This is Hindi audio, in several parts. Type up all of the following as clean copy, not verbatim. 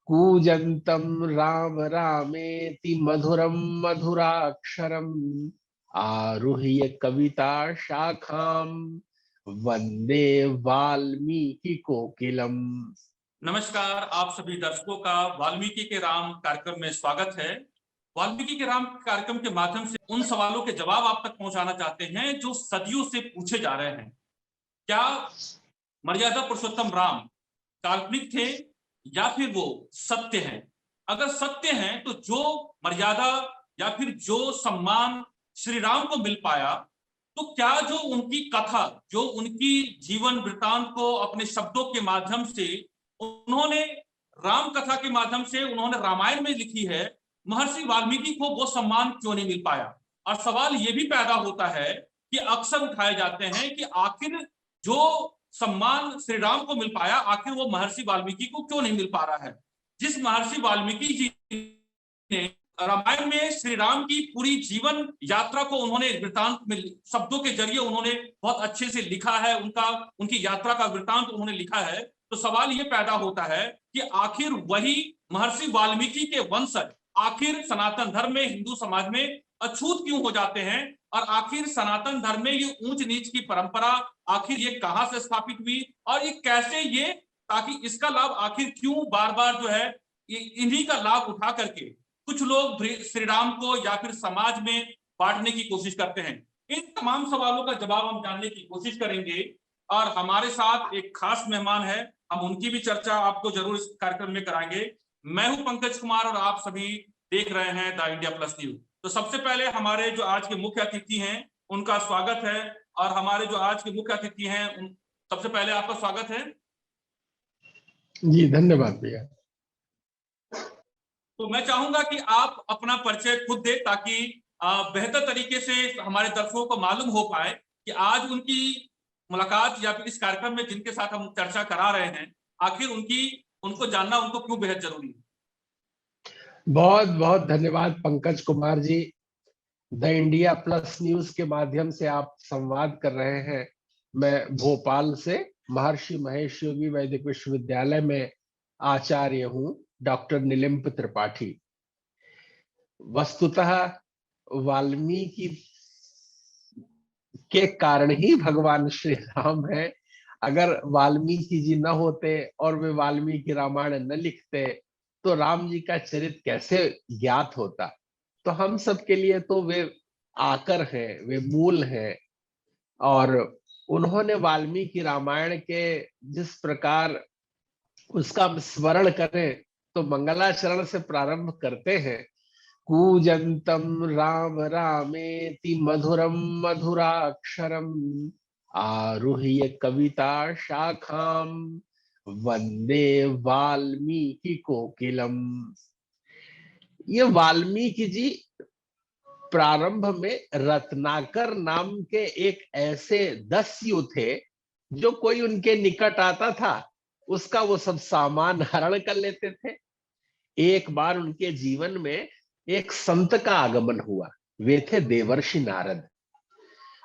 कूजन्तं राम रामेति मधुरं मधुराक्षरम् आरुह्य कविता शाखां वंदे वाल्मीकि कोकिलम। नमस्कार, आप सभी दर्शकों का वाल्मीकि के राम कार्यक्रम में स्वागत है। वाल्मीकि के राम कार्यक्रम के माध्यम से उन सवालों के जवाब आप तक पहुंचाना चाहते हैं जो सदियों से पूछे जा रहे हैं। क्या मर्यादा पुरुषोत्तम राम काल्पनिक थे या फिर वो सत्य हैं? अगर सत्य हैं तो जो मर्यादा या फिर जो सम्मान श्री राम को मिल पाया, तो क्या जो उनकी कथा, जो उनकी जीवन वृत्तांत को अपने शब्दों के माध्यम से उन्होंने राम कथा के माध्यम से उन्होंने रामायण में लिखी है, महर्षि वाल्मीकि को वो सम्मान क्यों नहीं मिल पाया? और सवाल ये भी पैदा होता है कि अक्सर उठाए जाते हैं कि आखिर जो सम्मान श्री राम को मिल पाया, आखिर वो महर्षि वाल्मीकि को क्यों नहीं मिल पा रहा है? जिस महर्षि वाल्मीकि जी ने रामायण में श्री राम की पूरी जीवन यात्रा को उन्होंने वृत्तांत में शब्दों के जरिए उन्होंने बहुत अच्छे से लिखा है, उनकी यात्रा का वृत्तांत उन्होंने लिखा है। तो सवाल ये पैदा होता है कि आखिर वही महर्षि वाल्मीकि के वंशज आखिर सनातन धर्म में, हिंदू समाज में अछूत क्यों हो जाते हैं? और आखिर सनातन धर्म में ये ऊंच नीच की परंपरा आखिर ये कहां से स्थापित हुई और ये कैसे, ये ताकि इसका लाभ आखिर क्यों बार बार जो है इन्हीं का लाभ उठा करके कुछ लोग श्री राम को या फिर समाज में बांटने की कोशिश करते हैं। इन तमाम सवालों का जवाब हम जानने की कोशिश करेंगे और हमारे साथ एक खास मेहमान है, हम उनकी भी चर्चा आपको जरूर इस कार्यक्रम में कराएंगे। मैं हूं पंकज कुमार और आप सभी देख रहे हैं द इंडिया प्लस न्यूज। तो सबसे पहले हमारे जो आज के मुख्य अतिथि हैं उनका स्वागत है और हमारे जो आज के मुख्य अतिथि हैं सबसे पहले आपका स्वागत है। जी धन्यवाद भैया। तो मैं चाहूंगा कि आप अपना परिचय खुद दें ताकि बेहतर तरीके से हमारे दर्शकों को मालूम हो पाए कि आज उनकी मुलाकात या फिर इस कार्यक्रम में जिनके साथ हम चर्चा करा रहे हैं, आखिर उनको जानना उनको क्यों बेहद जरूरी है। बहुत बहुत धन्यवाद Pankaj Kumar ji. The India plus news के माध्यम से आप संवाद कर रहे हैं। मैं भोपाल से महर्षि महेश योगी वैदिक विश्वविद्यालय में आचार्य हूं, डॉक्टर निलिम्प त्रिपाठी। वस्तुतः वाल्मीकि के कारण ही भगवान श्री राम है। अगर वाल्मीकि जी न होते और वे वाल्मीकि रामायण न लिखते तो राम जी का चरित्र कैसे ज्ञात होता। तो हम सब के लिए तो वे आकर हैं, वे मूल हैं। और उन्होंने वाल्मीकि रामायण के जिस प्रकार उसका स्मरण करें तो मंगलाचरण से प्रारंभ करते हैं। कूजन्तं राम रामेति मधुरं मधुराक्षरम् आरुह्य कविता शाखां वंदे वाल्मीकि कोकिलम। ये वाल्मीकि जी प्रारंभ में रत्नाकर नाम के एक ऐसे दस्यु थे जो कोई उनके निकट आता था उसका वो सब सामान हरण कर लेते थे। एक बार उनके जीवन में एक संत का आगमन हुआ। वे थे देवर्षि नारद।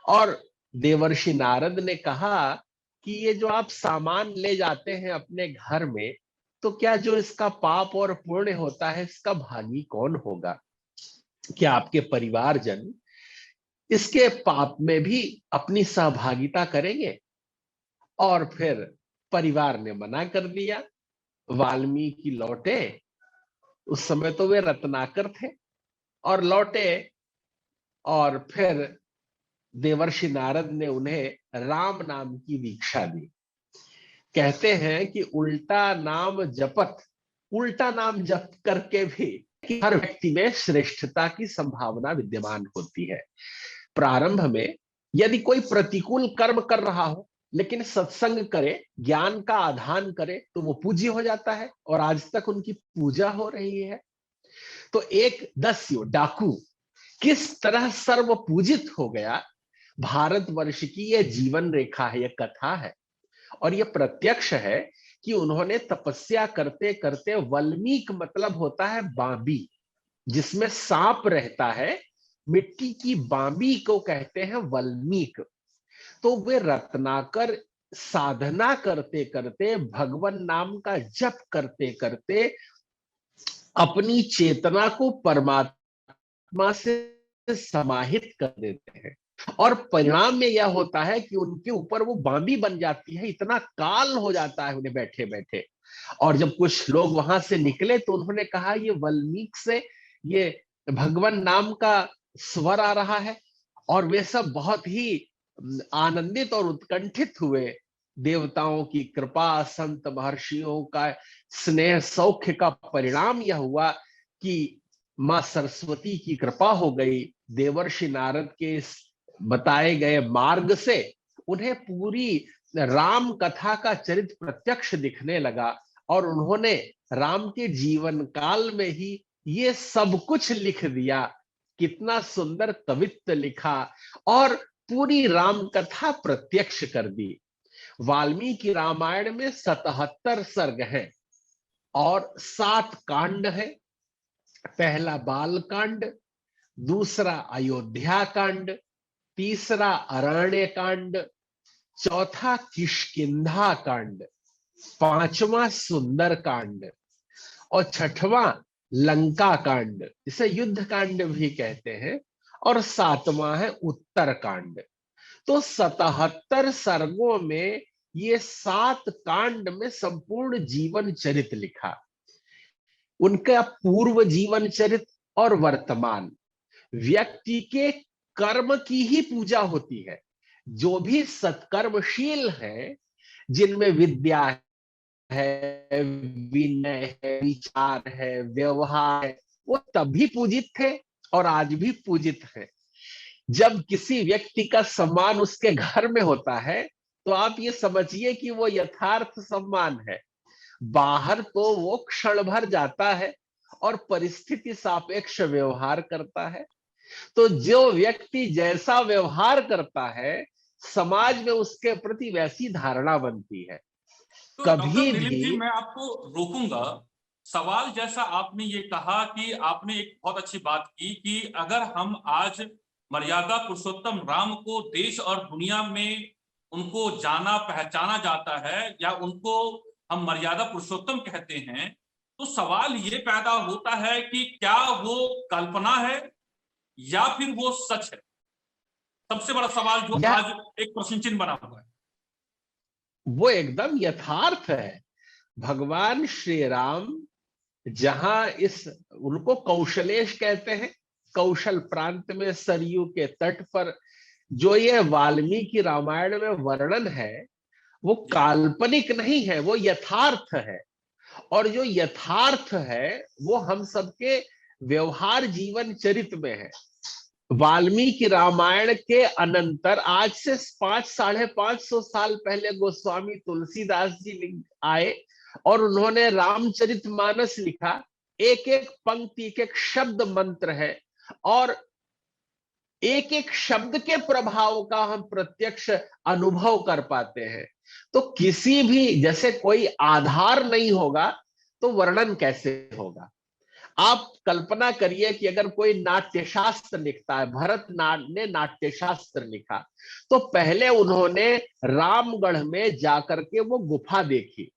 और देवर्षि नारद ने कहा कि ये जो आप सामान ले जाते हैं अपने घर में, तो क्या जो इसका पाप और पुण्य होता है इसका भागी कौन होगा? क्या आपके परिवारजन इसके पाप में भी अपनी सहभागिता करेंगे? और फिर परिवार ने मना कर दिया। वाल्मीकि लौटे, उस समय तो वे रत्नाकर थे, और लौटे और फिर देवर्षि नारद ने उन्हें राम नाम की दीक्षा दी। कहते हैं कि उल्टा नाम जप करके भी कि हर व्यक्ति में श्रेष्ठता की संभावना विद्यमान होती है। प्रारंभ में यदि कोई प्रतिकूल कर्म कर रहा हो लेकिन सत्संग करे, ज्ञान का आधान करे, तो वो पूज्य हो जाता है और आज तक उनकी पूजा हो रही है। तो एक दस्यु डाकू किस तरह सर्व पूजित हो गया, भारतवर्ष की यह जीवन रेखा है, यह कथा है। और यह प्रत्यक्ष है कि उन्होंने तपस्या करते करते, वल्मीक मतलब होता है बांबी, जिसमें सांप रहता है, मिट्टी की बांबी को कहते हैं वल्मीक। तो वे रत्नाकर साधना करते करते, भगवान नाम का जप करते करते अपनी चेतना को परमात्मा से समाहित कर देते हैं, और परिणाम में यह होता है कि उनके ऊपर वो बांदी बन जाती है, इतना काल हो जाता है उन्हें बैठे बैठे। और जब कुछ लोग वहां से निकले तो उन्होंने कहा ये वाल्मीकि से ये भगवान नाम का स्वर आ रहा है, और वे सब बहुत ही आनंदित और उत्कंठित हुए। देवताओं की कृपा, संत महर्षियों का स्नेह सौख्य का परिणाम यह हुआ कि मां सरस्वती की कृपा हो गई। देवर्षि नारद के इस बताए गए मार्ग से उन्हें पूरी राम कथा का चरित्र प्रत्यक्ष दिखने लगा, और उन्होंने राम के जीवन काल में ही ये सब कुछ लिख दिया। कितना सुंदर कवित्व लिखा, और पूरी राम कथा प्रत्यक्ष कर दी। वाल्मीकि रामायण में 77 सर्ग हैं और 7 कांड है। पहला बाल कांड, दूसरा अयोध्या कांड, तीसरा अरण्य कांड, चौथा किष्किंधा कांड, पांचवा सुंदर कांड, और छठवां लंका कांड, इसे युद्ध कांड भी कहते हैं, और सातवां है उत्तर कांड। तो 77 सर्गों में ये 7 कांड में संपूर्ण जीवन चरित्र लिखा, उनका पूर्व जीवन चरित्र और वर्तमान। व्यक्ति के कर्म की ही पूजा होती है। जो भी सत्कर्मशील है, जिनमें विद्या है, विनय है, विचार है, व्यवहार है, वो तभी पूजित थे और आज भी पूजित है। जब किसी व्यक्ति का सम्मान उसके घर में होता है तो आप ये समझिए कि वो यथार्थ सम्मान है। बाहर तो वो क्षण भर जाता है और परिस्थिति सापेक्ष व्यवहार करता है। तो जो व्यक्ति जैसा व्यवहार करता है, समाज में उसके प्रति वैसी धारणा बनती है। तो डॉक्टर कभी दिलीप जी, भी मैं आपको रोकूंगा। सवाल जैसा आपने ये कहा कि आपने एक बहुत अच्छी बात की कि अगर हम आज मर्यादा पुरुषोत्तम राम को देश और दुनिया में उनको जाना पहचाना जाता है, या उनको हम मर्यादा पुरुषोत्तम कहते हैं, तो सवाल ये पैदा होता है कि क्या वो कल्पना है या फिर वो सच है। सबसे बड़ा सवाल जो यह आज एक प्रश्न चिन्ह बना हुआ है। वो एकदम यथार्थ है। भगवान श्री राम जहां इस उनको कौशलेश कहते हैं, कौशल प्रांत में सरयू के तट पर जो ये वाल्मीकि रामायण में वर्णन है, वो जी काल्पनिक नहीं है, वो यथार्थ है। और जो यथार्थ है वो हम सबके व्यवहार जीवन चरित्र में है। वाल्मीकि रामायण के अनंतर आज से 500-550 साल पहले गोस्वामी तुलसीदास जी आए और उन्होंने रामचरितमानस लिखा। एक एक पंक्ति, एक एक शब्द मंत्र है, और एक एक शब्द के प्रभाव का हम प्रत्यक्ष अनुभव कर पाते हैं। तो किसी भी, जैसे कोई आधार नहीं होगा तो वर्णन कैसे होगा। आप कल्पना करिए कि अगर कोई नाट्य शास्त्र लिखता है, भरत ने नाट्य शास्त्र लिखा, तो पहले उन्होंने रामगढ़ में जाकर के वो गुफा देखी,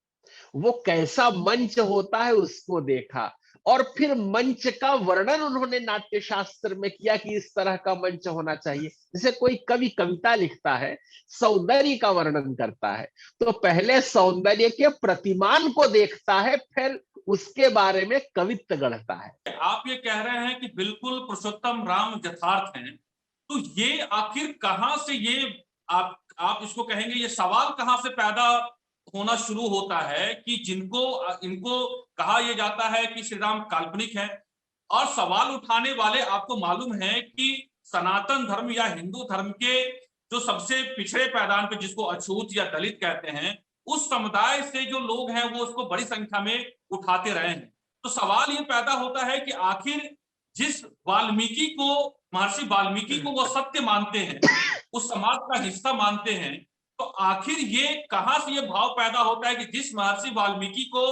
वो कैसा मंच होता है उसको देखा, और फिर मंच का वर्णन उन्होंने नाट्य शास्त्र में किया कि इस तरह का मंच होना चाहिए। जैसे कोई कवि कविता लिखता है, सौंदर्य का वर्णन करता है, तो पहले सौंदर्य के प्रतिमान को देखता है, फिर उसके बारे में कवित्व गढ़ता है। आप ये कह रहे हैं कि बिल्कुल पुरुषोत्तम राम यथार्थ हैं, तो ये आखिर कहां से ये आप इसको कहेंगे, ये सवाल कहां से पैदा होना शुरू होता है कि जिनको इनको कहा यह जाता है कि श्री राम काल्पनिक है, और सवाल उठाने वाले आपको मालूम है कि सनातन धर्म या हिंदू धर्म के जो सबसे पिछड़े पैदान पे, जिसको अछूत या दलित कहते हैं, उस समुदाय से जो लोग हैं वो उसको बड़ी संख्या में उठाते रहे हैं। तो सवाल ये पैदा होता है कि आखिर जिस वाल्मीकि को, महर्षि वाल्मीकि को वो सत्य मानते हैं, उस समाज का हिस्सा मानते हैं, तो आखिर ये कहां से ये भाव पैदा होता है कि जिस महर्षि वाल्मीकि को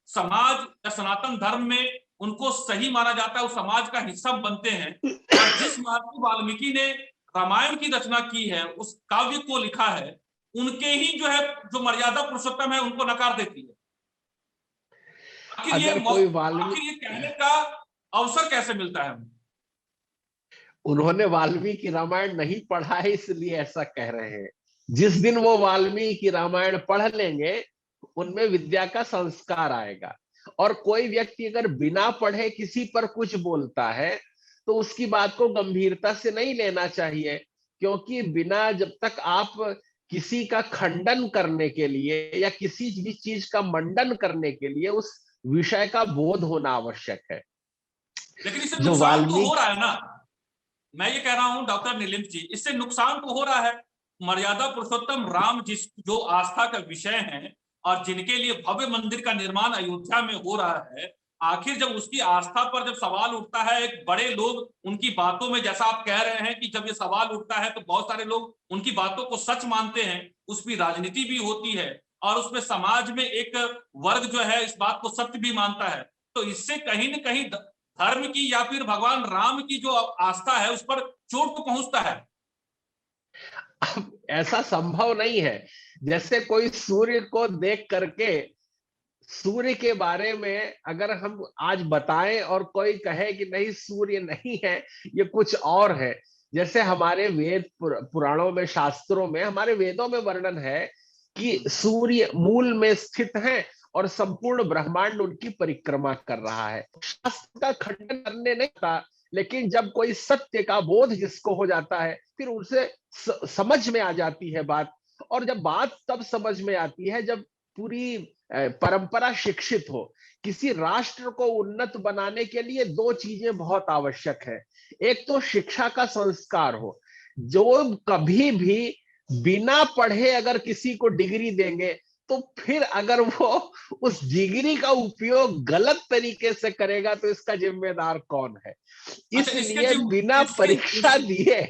समाज या सनातन धर्म में उनको सही माना जाता है, उस समाज का हिस्सा बनते हैं, और जिस महर्षि वाल्मीकि ने रामायण की रचना की है, उस काव्य को लिखा है, उनके ही जो है जो मर्यादा पुरुषोत्तम है उनको नकार देती है। अगर कोई वाल्मीकि, आखिर ये कहने का अवसर कैसे मिलता है? उन्होंने वाल्मीकि रामायण नहीं पढ़ा है इसलिए ऐसा कह रहे हैं। जिस दिन वो वाल्मीकि रामायण पढ़ लेंगे, उनमें विद्या का संस्कार आएगा। और कोई व्यक्ति अगर बिना पढ़े किसी पर कुछ बोलता है तो उसकी बात को गंभीरता से नहीं लेना चाहिए, क्योंकि बिना, जब तक आप किसी का खंडन करने के लिए या किसी भी चीज का मंडन करने के लिए उस विषय का बोध होना आवश्यक है। लेकिन इससे जो नुकसान तो हो वाल्मीकि, रहा है ना। मैं ये कह रहा हूं डॉक्टर नीलिम जी, इससे नुकसान तो हो रहा है। मर्यादा पुरुषोत्तम राम जिस जो आस्था का विषय है और जिनके लिए भव्य मंदिर का निर्माण अयोध्या में हो रहा है, आखिर जब उसकी आस्था पर जब सवाल उठता है, एक बड़े लोग उनकी बातों में, जैसा आप कह रहे हैं कि जब ये सवाल उठता है तो बहुत सारे लोग उनकी बातों को सच मानते हैं, उसकी राजनीति भी होती है और उसमें समाज में एक वर्ग जो है इस बात को सत्य भी मानता है। तो इससे कहीं ना कहीं धर्म की या फिर भगवान राम की जो आस्था है उस पर चोट तो पहुंचता है। ऐसा संभव नहीं है। जैसे कोई सूर्य को देख करके सूर्य के बारे में अगर हम आज बताएं और कोई कहे कि नहीं सूर्य नहीं है, ये कुछ और है। जैसे हमारे वेद पुराणों में, शास्त्रों में, हमारे वेदों में वर्णन है कि सूर्य मूल में स्थित है और संपूर्ण ब्रह्मांड उनकी परिक्रमा कर रहा है। शास्त्र का खंडन करने नहीं था, लेकिन जब कोई सत्य का बोध जिसको हो जाता है, फिर उसे समझ में आ जाती है बात। और जब बात तब समझ में आती है जब पूरी परंपरा शिक्षित हो। किसी राष्ट्र को उन्नत बनाने के लिए दो चीजें बहुत आवश्यक है। एक तो शिक्षा का संस्कार हो। जो कभी भी बिना पढ़े अगर किसी को डिग्री देंगे, तो फिर अगर वो उस डिग्री का उपयोग गलत तरीके से करेगा तो इसका जिम्मेदार कौन है? अच्छा, इसलिए बिना इसके परीक्षा दिए,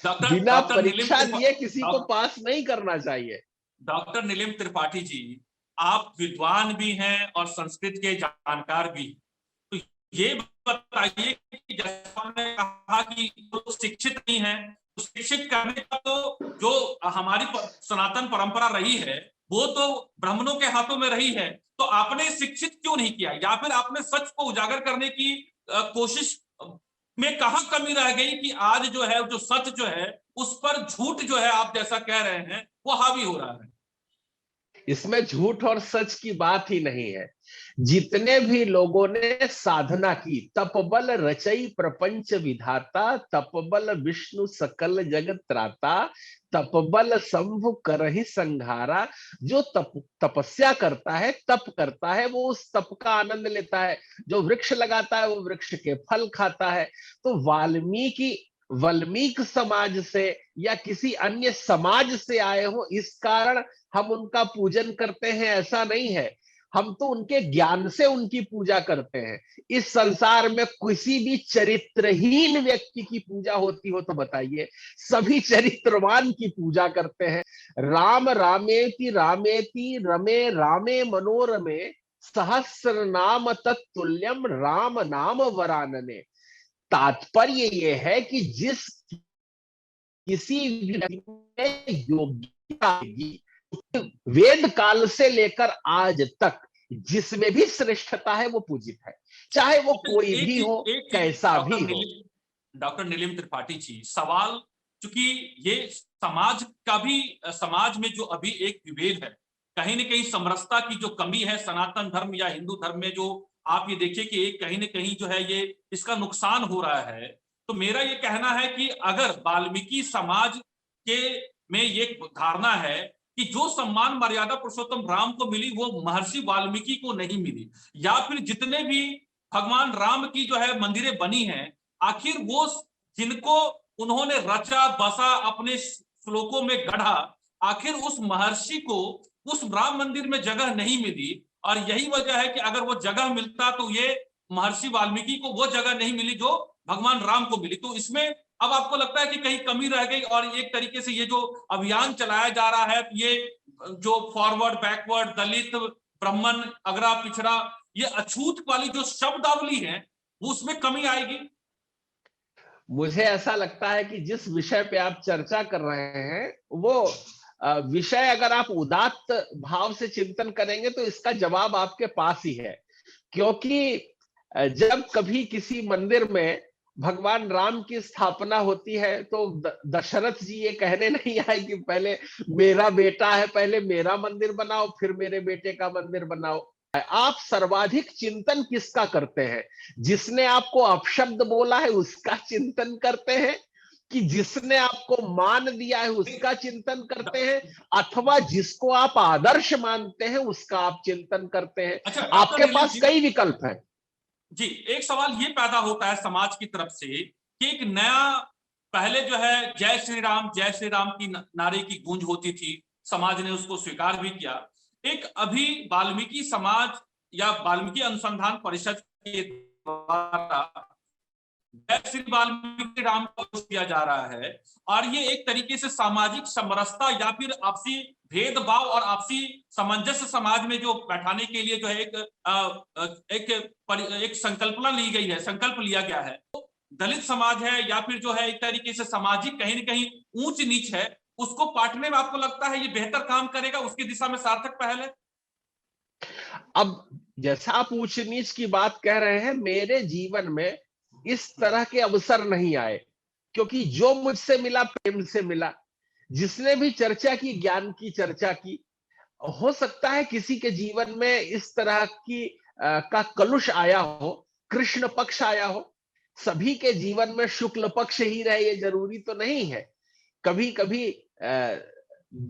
डॉक्टर बिना डॉक्टर नीलिम परीक्षा दिए किसी को पास नहीं करना चाहिए। डॉक्टर नीलिम त्रिपाठी जी, आप विद्वान भी हैं और संस्कृत के जानकार भी। तो ये बताइए कि जैसा आपने कहा कि जो शिक्षित नहीं है, तो शिक्षित करने का तो जो हमारी सनातन परंपरा रही है वो तो ब्राह्मणों के हाथों में रही है। तो आपने शिक्षित क्यों नहीं किया, या फिर आपने सच को उजागर करने की कोशिश में कहां कमी रह गई कि आज जो है, जो सच जो है उस पर झूठ जो है आप जैसा कह रहे हैं वो हावी हो रहा है? इसमें झूठ और सच की बात ही नहीं है। जितने भी लोगों ने साधना की, तपबल रचई प्रपंच विधाता, तपबल विष्णु सकल जगत त्राता, तपबल शंभु करहि संघारा। जो तपस्या करता है, तप करता है, वो उस तप का आनंद लेता है। जो वृक्ष लगाता है वो वृक्ष के फल खाता है। तो वाल्मीकि समाज से या किसी अन्य समाज से आए हो इस कारण हम उनका पूजन करते हैं, ऐसा नहीं है। हम तो उनके ज्ञान से उनकी पूजा करते हैं। इस संसार में किसी भी चरित्रहीन व्यक्ति की पूजा होती हो तो बताइए? सभी चरित्रवान की पूजा करते हैं। राम रामेति रामेति रमे रामे मनोरमे, सहस्र नाम तत्तुल्यम राम नाम वरानने। तात्पर्य यह है कि जिस किसी योग्यता, वेद काल से लेकर आज तक जिसमें भी श्रेष्ठता है वो पूजित है, चाहे वो कोई भी हो, एक कैसा भी हो। डॉक्टर नीलिम त्रिपाठी जी, सवाल चूंकि ये समाज का भी, समाज में जो अभी एक विभेद है, कहीं ना कहीं समरसता की जो कमी है सनातन धर्म या हिंदू धर्म में, जो आप ये देखिए कि कहीं ना कहीं जो है ये इसका नुकसान हो रहा है। तो मेरा ये कहना है कि अगर वाल्मीकि समाज के में ये धारणा है कि जो सम्मान मर्यादा पुरुषोत्तम राम को मिली वो महर्षि वाल्मीकि को नहीं मिली, या फिर जितने भी भगवान राम की जो है मंदिरें बनी हैं, आखिर वो जिनको उन्होंने रचा बसा अपने श्लोकों में गढ़ा, आखिर उस महर्षि को उस राम मंदिर में जगह नहीं मिली। और यही वजह है कि अगर वो जगह मिलता तो ये महर्षि वाल्मीकि को वो जगह नहीं मिली जो भगवान राम को मिली। तो इसमें अब आपको लगता है कि कहीं कमी रह गई, और एक तरीके से ये जो अभियान चलाया जा रहा है, ये जो फॉरवर्ड बैकवर्ड दलित ब्राह्मण अगरा पिछड़ा, ये अछूत वाली जो शब्दावली है वो उसमें कमी आएगी? मुझे ऐसा लगता है कि जिस विषय पे आप चर्चा कर रहे हैं वो विषय अगर आप उदात्त भाव से चिंतन करेंगे तो इसका जवाब आपके पास ही है। क्योंकि जब कभी किसी मंदिर में भगवान राम की स्थापना होती है तो दशरथ जी ये कहने नहीं आए कि पहले मेरा बेटा है, पहले मेरा मंदिर बनाओ फिर मेरे बेटे का मंदिर बनाओ। आप सर्वाधिक चिंतन किसका करते हैं? जिसने आपको अपशब्द बोला है उसका चिंतन करते हैं, कि जिसने आपको मान दिया है उसका चिंतन करते हैं, अथवा जिसको आप आदर्श मानते हैं उसका आप चिंतन करते हैं? अच्छा, आपके पास कई विकल्प हैं। जी, एक सवाल ये पैदा होता है समाज की तरफ से कि एक नया, पहले जो है जय श्री राम की नारे की गूंज होती थी, समाज ने उसको स्वीकार भी किया। एक अभी वाल्मीकि समाज या वाल्मीकि अनुसंधान परिषद के द्वारा जय श्री वाल्मीकि राम को किया जा रहा है, और ये एक तरीके से सामाजिक समरसता या फिर आपसी भेदभाव और आपसी सामंजस्य समाज में जो बैठाने के लिए जो है एक संकल्पना ली गई है, संकल्प लिया गया है। तो दलित समाज है या फिर जो है एक तरीके से सामाजिक कहीं न कहीं ऊंच नीच है, उसको पाटने में आपको लगता है ये बेहतर काम करेगा, उसकी दिशा में सार्थक पहल है? अब जैसा आप ऊंच नीच की बात कह रहे हैं, मेरे जीवन में इस तरह के अवसर नहीं आए, क्योंकि जो मुझसे मिला प्रेम से मिला। जिसने भी चर्चा की, ज्ञान की चर्चा की, हो सकता है किसी के जीवन में इस तरह की का कलुष आया हो, कृष्ण पक्ष आया हो। सभी के जीवन में शुक्ल पक्ष ही रहे ये जरूरी तो नहीं है। कभी कभी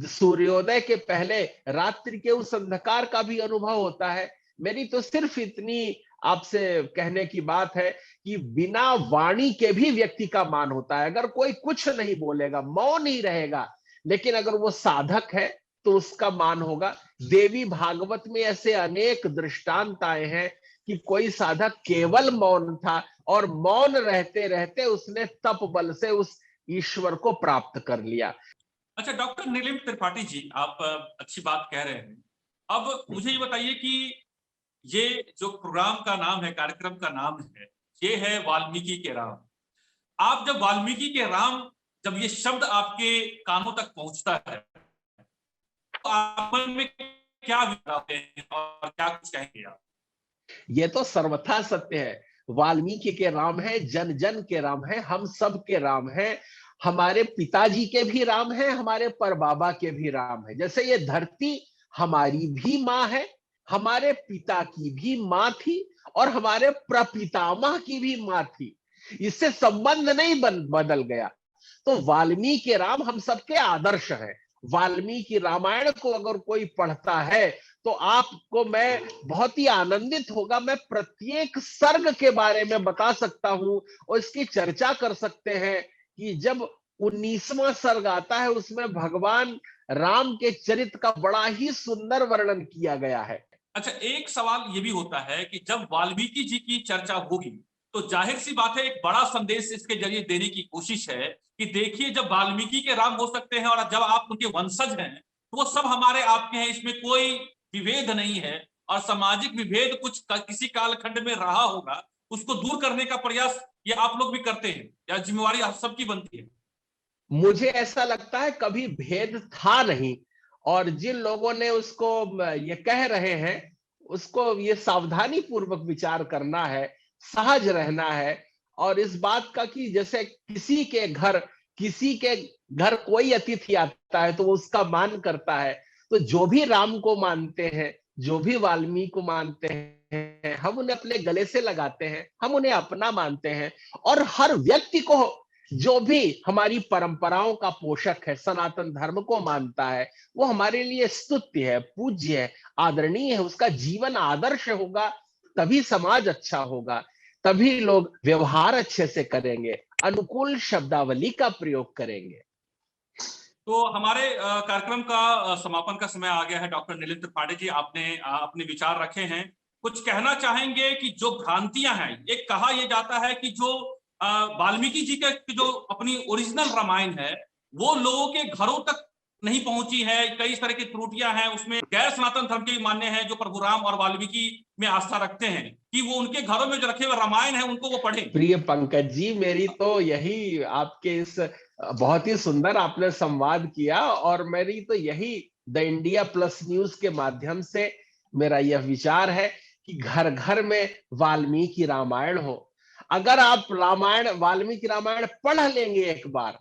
सूर्योदय के पहले रात्रि के उस अंधकार का भी अनुभव होता है। मेरी तो सिर्फ इतनी आपसे कहने की बात है कि बिना वाणी के भी व्यक्ति का मान होता है। अगर कोई कुछ नहीं बोलेगा, मौन ही रहेगा, लेकिन अगर वो साधक है तो उसका मान होगा। देवी भागवत में ऐसे अनेक दृष्टांत आए हैं कि कोई साधक केवल मौन था और मौन रहते रहते उसने तप बल से उस ईश्वर को प्राप्त कर लिया। अच्छा, डॉक्टर नीलिम त्रिपाठी जी, आप अच्छी बात कह रहे हैं। अब मुझे ये बताइए कि ये जो प्रोग्राम का नाम है, कार्यक्रम का नाम है, ये है वाल्मीकि के राम। आप जब वाल्मीकि के राम, जब ये शब्द आपके कानों तक पहुंचता है, तो आप मन में क्या विचार आते हैं और क्या कुछ कहेंगे आप? ये तो सर्वथा सत्य है। वाल्मीकि के राम है, जन जन के राम है, हम सब के राम है। हमारे पिताजी के भी राम है, हमारे परबाबा के भी राम है। जैसे ये धरती हमारी भी माँ है, हमारे पिता की भी माँ थी और हमारे प्रपितामह की भी माँ थी। इससे संबंध नहीं बदल गया। तो वाल्मीकि राम हम सबके आदर्श हैं। वाल्मीकि रामायण को अगर कोई पढ़ता है तो आपको मैं बहुत ही आनंदित होगा। मैं प्रत्येक सर्ग के बारे में बता सकता हूं और इसकी चर्चा कर सकते हैं कि जब 19वां सर्ग आता है उसमें भगवान राम के चरित्र का बड़ा ही सुंदर वर्णन किया गया है। अच्छा, एक सवाल ये भी होता है कि जब वाल्मीकि जी की चर्चा होगी तो जाहिर सी बात है एक बड़ा संदेश इसके जरिए देने की कोशिश है कि देखिए, जब वाल्मीकि के राम हो सकते हैं और जब आप उनके वंशज हैं तो वो सब हमारे आपके हैं, इसमें कोई विभेद नहीं है। और सामाजिक विभेद कुछ किसी कालखंड में रहा होगा, उसको दूर करने का प्रयास ये आप लोग भी करते हैं या जिम्मेवारी आप सबकी बनती है? मुझे ऐसा लगता है कभी भेद था नहीं, और जिन लोगों ने उसको ये कह रहे हैं उसको ये सावधानी पूर्वक विचार करना है, सहज रहना है। और इस बात का कि जैसे किसी के घर कोई अतिथि आता है तो वो उसका मान करता है। तो जो भी राम को मानते हैं, जो भी वाल्मीकि को मानते हैं, हम उन्हें अपने गले से लगाते हैं, हम उन्हें अपना मानते हैं। और हर व्यक्ति को, जो भी हमारी परंपराओं का पोषक है, सनातन धर्म को मानता है, वो हमारे लिए स्तुत्य है, पूज्य है, आदरणीय है। उसका जीवन आदर्श होगा तभी समाज अच्छा होगा, तभी लोग व्यवहार अच्छे से करेंगे, अनुकूल शब्दावली का प्रयोग करेंगे। तो हमारे कार्यक्रम का समापन का समय आ गया है। डॉक्टर नीलिम त्रिपाठी जी, आपने अपने विचार रखे हैं, कुछ कहना चाहेंगे कि जो भ्रांतियां हैं, एक कहा यह जाता है कि जो वाल्मीकि जी के जो अपनी ओरिजिनल रामायण है वो लोगों के घरों तक नहीं पहुंची है, कई तरह की त्रुटियां हैं उसमें। गैर सनातन धर्म के भी मान्य हैं जो प्रभु राम और वाल्मीकि में आस्था रखते हैं कि वो उनके घरों में जो रखे हुए रामायण है उनको वो पढ़े। प्रिय पंकज जी, मेरी तो यही आपके इस बहुत ही सुंदर आपने संवाद किया, और मेरी तो यही द इंडिया प्लस न्यूज के माध्यम से मेरा यह विचार है कि घर घर में वाल्मीकि रामायण हो। अगर आप रामायण, वाल्मीकि रामायण पढ़ लेंगे एक बार,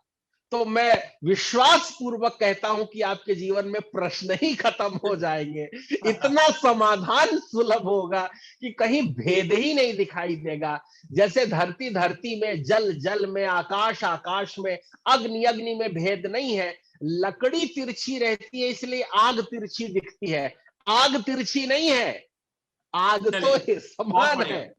तो मैं विश्वास पूर्वक कहता हूं कि आपके जीवन में प्रश्न ही खत्म हो जाएंगे। इतना समाधान सुलभ होगा कि कहीं भेद ही नहीं दिखाई देगा। जैसे धरती धरती में, जल जल में, आकाश आकाश में, अग्नि अग्नि में भेद नहीं है। लकड़ी तिरछी रहती है इसलिए आग तिरछी दिखती है, आग तिरछी नहीं है, आग तो चलिए, बहुत समान बढ़िया। है।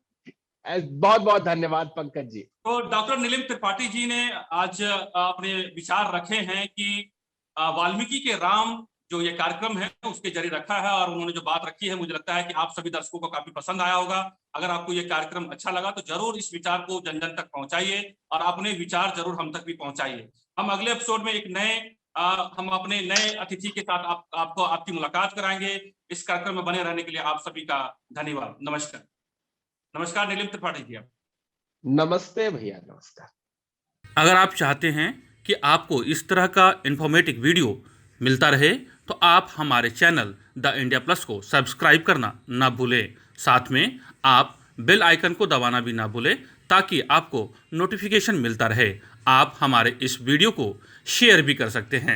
बहुत बहुत धन्यवाद पंकज जी। तो डॉक्टर नीलिम त्रिपाठी जी ने आज अपने विचार रखे हैं कि वाल्मीकि के राम जो ये कार्यक्रम है उसके जरिए रखा है, और उन्होंने जो बात रखी है मुझे लगता है कि आप सभी दर्शकों को काफी पसंद आया होगा। अगर आपको ये कार्यक्रम अच्छा लगा तो जरूर इस विचार को जन जन तक पहुंचाइए और अपने विचार जरूर हम तक भी पहुंचाइए। हम अगले एपिसोड में एक नए हम अपने नए अतिथि के साथ आपको आपकी मुलाकात कराएंगे। इस कार्यक्रम में बने रहने के लिए आप सभी का धन्यवाद। नमस्कार। नमस्कार नीलिम त्रिपाठी जी। नमस्ते भैया, नमस्कार। अगर आप चाहते हैं कि आपको इस तरह का इन्फॉर्मेटिव वीडियो मिलता रहे तो आप हमारे चैनल द इंडिया प्लस को सब्सक्राइब करना ना भूलें। साथ में आप बेल आइकन को दबाना भी ना भूलें ताकि आपको नोटिफिकेशन मिलता रहे। आप हमारे इस वीडियो को शेयर भी कर सकते हैं।